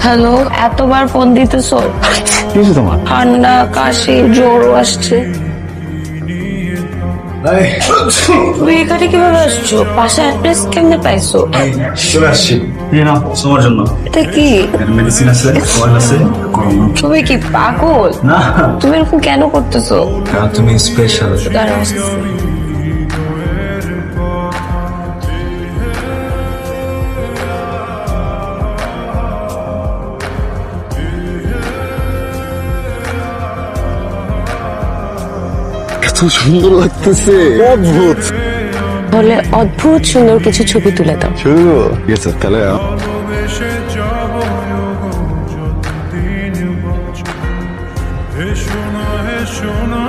Hello, এতবার phone দিতেছো? কিছু তোমার ঠান্ডা, কাশি, জ্বরও আসছে। তুমি এখানে কিভাবে আসছো? বাসার অ্যাড্রেস কেমনে পাইছো? চলে আসছি তোমার জন্য। এটা কি? মেডিসিন আছে, অয়েল আছে। তুমি কি পাগল? না, তুমি এরকম কেন করতেছো? তুমি স্পেশাল। দাঁড়াও, আসতেছি। এত সুন্দর লাগতেছে, অদ্ভুত। বলে অদ্ভুত সুন্দর কিছু ছবি তুলে দাও। শুরু ঠিক আছে তাহলে। হে সোনা